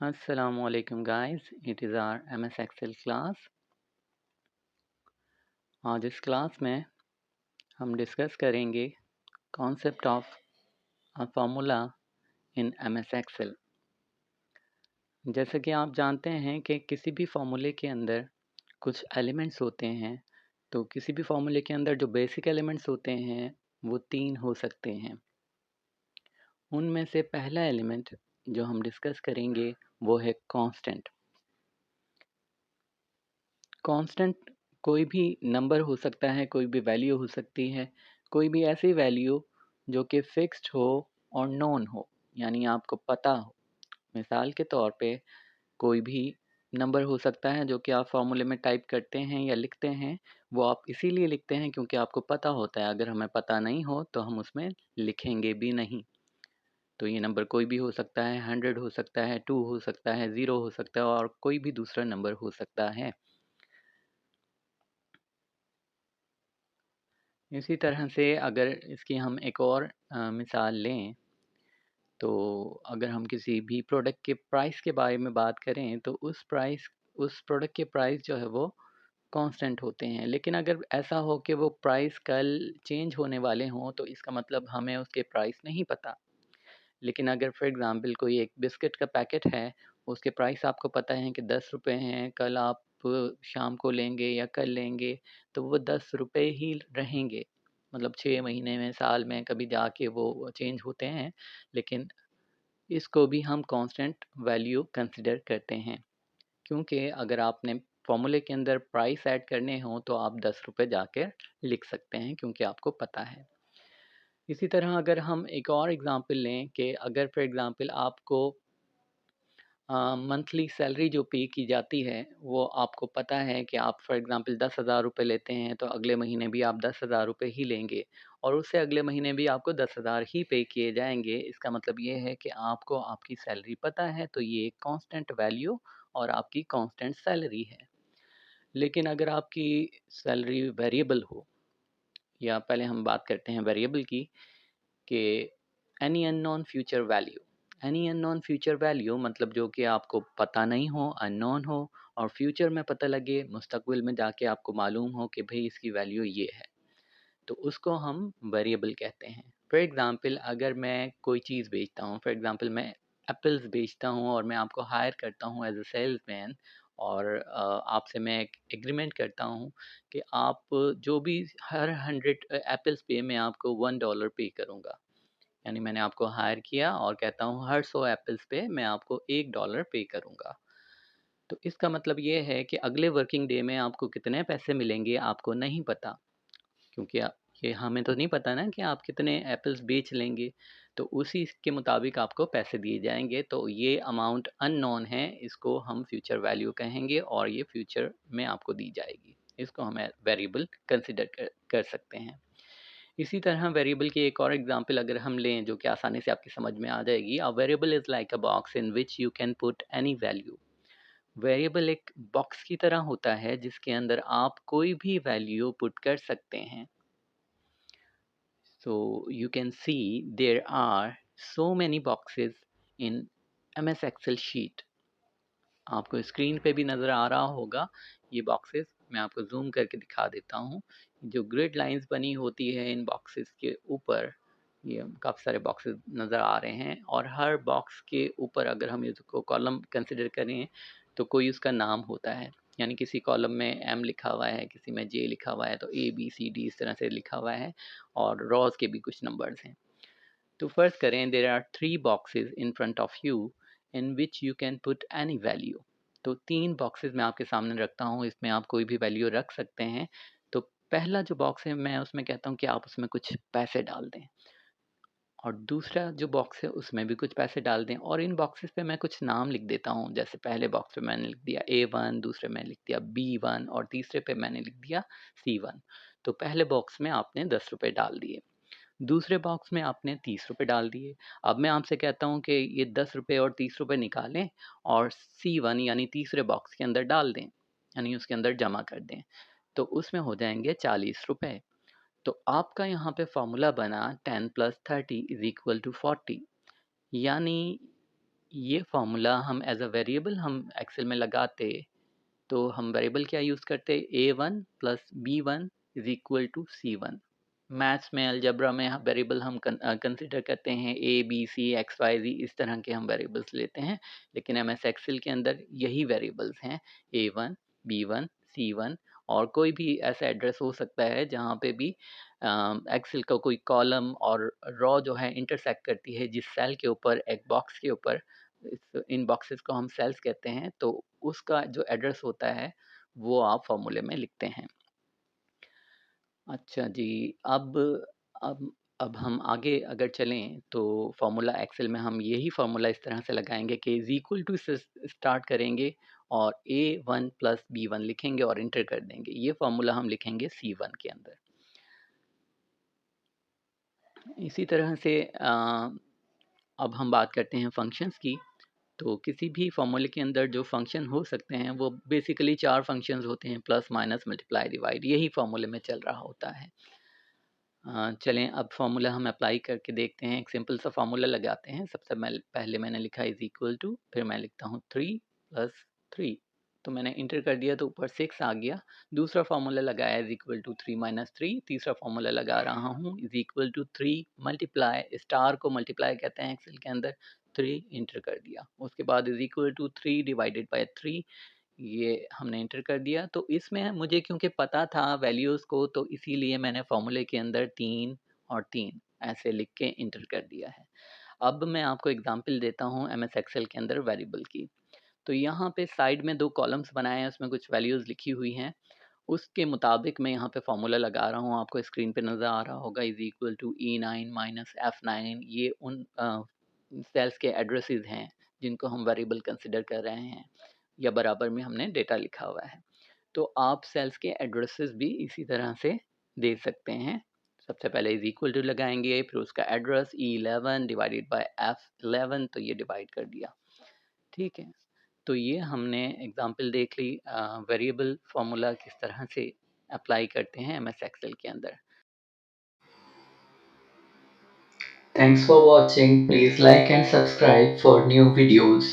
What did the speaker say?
Assalamu alaikum guys, it is our MS Excel class। आज इस class में हम डिस्कस करेंगे concept of a formula in MS Excel। जैसे कि आप जानते हैं कि किसी भी फार्मूले के अंदर कुछ एलिमेंट्स होते हैं, तो किसी भी फार्मूले के अंदर जो बेसिक एलिमेंट्स होते हैं वो 3 हो सकते हैं। उनमें से पहला एलिमेंट जो हम डिस्कस करेंगे वो है कांस्टेंट। कांस्टेंट कोई भी नंबर हो सकता है, कोई भी वैल्यू हो सकती है, कोई भी ऐसी वैल्यू जो कि फिक्स्ड हो और नोन हो, यानी आपको पता हो। मिसाल के तौर पे कोई भी नंबर हो सकता है जो कि आप फॉर्मूले में टाइप करते हैं या लिखते हैं, वो आप इसीलिए लिखते हैं क्योंकि आपको पता होता है। अगर हमें पता नहीं हो तो हम उसमें लिखेंगे भी नहीं। तो ये नंबर कोई भी हो सकता है, 100 हो सकता है, 2 हो सकता है, 0 हो सकता है और कोई भी दूसरा नंबर हो सकता है। इसी तरह से अगर इसकी हम एक और मिसाल लें, तो अगर हम किसी भी प्रोडक्ट के प्राइस के बारे में बात करें तो उस प्रोडक्ट के प्राइस जो है वो कांस्टेंट होते हैं। लेकिन अगर ऐसा हो कि वो प्राइस कल चेंज होने वाले हों तो इसका मतलब हमें उसके प्राइस नहीं पता। लेकिन अगर फॉर एग्ज़ाम्पल कोई एक बिस्किट का पैकेट है, उसके प्राइस आपको पता है कि 10 रुपए हैं, कल आप शाम को लेंगे या कल लेंगे, तो वो 10 रुपए ही रहेंगे। मतलब 6 महीने में, साल में कभी जाके वो चेंज होते हैं, लेकिन इसको भी हम कांस्टेंट वैल्यू कंसीडर करते हैं। क्योंकि अगर आपने फ़ॉर्मूले के अंदर प्राइस ऐड करने हों, तो आप 10 रुपए जाके लिख सकते हैं क्योंकि आपको पता है। इसी तरह अगर हम एक और एग्ज़ाम्पल लें कि अगर फॉर एग्ज़ाम्पल आपको मंथली सैलरी जो पे की जाती है, वो आपको पता है कि आप फॉर एग्ज़ाम्पल 10,000 रुपए लेते हैं, तो अगले महीने भी आप 10,000 रुपए ही लेंगे और उससे अगले महीने भी आपको 10,000 ही पे किए जाएँगे। इसका मतलब ये है कि आपको आपकी सैलरी पता है, तो ये एक कांस्टेंट वैल्यू और आपकी कांस्टेंट सैलरी है। लेकिन अगर आपकी सैलरी वेरिएबल हो, या पहले हम बात करते हैं वेरिएबल की, कि any unknown future value. Any unknown future value मतलब जो कि आपको पता नहीं हो, अननोन हो और फ्यूचर में पता लगे, मुस्तकबिल में जाके आपको मालूम हो कि भई इसकी वैल्यू ये है, तो उसको हम वेरिएबल कहते हैं। फॉर एग्ज़ाम्पल अगर मैं कोई चीज़ बेचता हूँ, फॉर एग्ज़ाम्पल मैं एप्पल्स बेचता हूँ और मैं आपको हायर करता हूँ एज़ अ सेल्समैन, और आपसे मैं एक एग्रीमेंट करता हूँ कि आप जो भी हर 100 एप्पल्स पे मैं आपको $1 पे करूँगा। यानी मैंने आपको हायर किया और कहता हूँ हर 100 एप्पल्स पे मैं आपको $1 पे करूँगा। तो इसका मतलब ये है कि अगले वर्किंग डे में आपको कितने पैसे मिलेंगे आपको नहीं पता, क्योंकि ये हमें तो नहीं पता ना कि आप कितने एप्पल्स बेच लेंगे। तो उसी के मुताबिक आपको पैसे दिए जाएँगे। तो ये अमाउंट अननोन है, इसको हम फ्यूचर वैल्यू कहेंगे और ये फ्यूचर में आपको दी जाएगी। इसको हम वेरिएबल कंसिडर कर सकते हैं। इसी तरह वेरिएबल की एक और एग्जांपल अगर हम लें जो कि आसानी से आपकी समझ में आ जाएगी। A variable is like a box in which you can put any value. Variable एक बॉक्स की तरह होता है जिसके अंदर आप कोई भी वैल्यू पुट कर सकते हैं। So you can see there are so many boxes in MS Excel sheet। आपको स्क्रीन पे भी नज़र आ रहा होगा ये बॉक्सेस। मैं आपको ज़ूम करके दिखा देता हूँ। जो ग्रिड लाइंस बनी होती है इन बॉक्सेस के ऊपर, ये काफ़ी सारे बॉक्सेस नज़र आ रहे हैं और हर बॉक्स के ऊपर अगर हम इसको कॉलम कंसिडर करें तो कोई उसका नाम होता है। यानी किसी कॉलम में एम लिखा हुआ है, किसी में जे लिखा हुआ है, तो ए बी सी डी इस तरह से लिखा हुआ है और रॉज के भी कुछ नंबर्स हैं। तो फर्ज करें there are 3 boxes in front of you in which you can put any value. तो 3 बॉक्सेस मैं आपके सामने रखता हूँ, इसमें आप कोई भी वैल्यू रख सकते हैं। तो पहला जो बॉक्स है मैं उसमें कहता हूँ कि आप उसमें कुछ पैसे डाल दें, और दूसरा जो बॉक्स है उसमें भी कुछ पैसे डाल दें और इन बॉक्सेस पे मैं कुछ नाम लिख देता हूँ। जैसे पहले बॉक्स पे मैंने लिख दिया A1, दूसरे में लिख दिया B1 और तीसरे पे मैंने लिख दिया C1। तो पहले बॉक्स में आपने 10 रुपए डाल दिए, दूसरे बॉक्स में आपने 30 रुपए डाल दिए। अब मैं आपसे कहता हूँ कि ये 10 रुपए और 30 रुपए निकालें और C1 यानी तीसरे बॉक्स के अंदर डाल दें, यानी उसके अंदर जमा कर दें। तो उसमें हो जाएँगे 40 रुपए। तो आपका यहाँ पे फ़ॉर्मूला बना 10 + 30 = 40। यानी ये फॉर्मूला हम एज अ वेरिएबल हम एक्सेल में लगाते, तो हम वेरिएबल क्या यूज़ करते, A1 plus B1 is equal to C1। Maths में अलजेब्रा में वेरिएबल हम कंसिडर करते हैं A B C X Y Z, इस तरह के हम वेरिएबल्स लेते हैं। लेकिन एम एस एक्सेल के अंदर यही वेरिएबल्स हैं, A1 B1 C1। और कोई भी ऐसा एड्रेस हो सकता है जहाँ पे भी एक्सेल का कोई कॉलम और रॉ जो है इंटरसेक्ट करती है जिस सेल के ऊपर, एक बॉक्स के ऊपर, इन बॉक्सेस को हम सेल्स कहते हैं, तो उसका जो एड्रेस होता है वो आप फॉर्मूले में लिखते हैं। अच्छा जी, अब अब अब हम आगे अगर चलें तो फॉर्मूला एक्सेल में हम यही फॉर्मूला इस तरह से लगाएँगे कि इज़ इक्वल टू से स्टार्ट करेंगे और A1 प्लस B1 लिखेंगे और एंटर कर देंगे। ये फॉर्मूला हम लिखेंगे C1 के अंदर। इसी तरह से अब हम बात करते हैं फंक्शंस की। तो किसी भी फॉर्मूले के अंदर जो फंक्शन हो सकते हैं वो बेसिकली 4 फंक्शंस होते हैं, प्लस, माइनस, मल्टीप्लाई, डिवाइड, यही फॉर्मूले में चल रहा होता है। चलें अब फ़ॉर्मूला हम अप्लाई करके देखते हैं। एक सिंपल सा फ़ॉर्मूला लगाते हैं। सबसे पहले मैंने लिखा इज़ इक्वल टू, फिर मैं लिखता हूँ 3 प्लस 3, तो मैंने इंटर कर दिया तो ऊपर 6 आ गया। दूसरा फ़ॉर्मूला लगाया इज़ इक्वल टू 3 माइनस 3। तीसरा फ़ॉर्मूला लगा रहा हूँ is equal to 3 multiply, star को मल्टीप्लाई कहते हैं एक्सेल के अंदर, 3 इंटर कर दिया। उसके बाद is equal to 3 divided by 3, ये हमने एंटर कर दिया। तो इसमें मुझे क्योंकि पता था वैल्यूज़ को, तो इसीलिए मैंने फ़ॉर्मूले के अंदर 3 और 3 ऐसे लिख के एंटर कर दिया है। अब मैं आपको एग्ज़ाम्पल देता हूँ एमएस एक्सेल के अंदर वेरिएबल की। तो यहाँ पे साइड में 2 कॉलम्स बनाए हैं, उसमें कुछ वैल्यूज़ लिखी हुई हैं। उसके मुताबिक मैं यहाँ पे फ़ॉर्मूला लगा रहा हूँ, आपको स्क्रीन पे नज़र आ रहा होगा is equal to E9 minus F9। ये उन सेल्स के एड्रेसेस हैं जिनको हम वेरिएबल कंसिडर कर रहे हैं, या बराबर में हमने डेटा लिखा हुआ है। तो आप सेल्स के एड्रेसेस भी इसी तरह से दे सकते हैं। सबसे पहले इज़ इक्वल टू लगाएँगे, फिर उसका address E11 divided by F11, तो ये डिवाइड कर दिया। ठीक है? तो ये हमने एग्ज़ाम्पल देख ली वेरिएबल फ़ॉर्मूला किस तरह से अप्लाई करते हैं एमएस एक्सेल के अंदर। Thanks for watching. Please like and subscribe for new videos.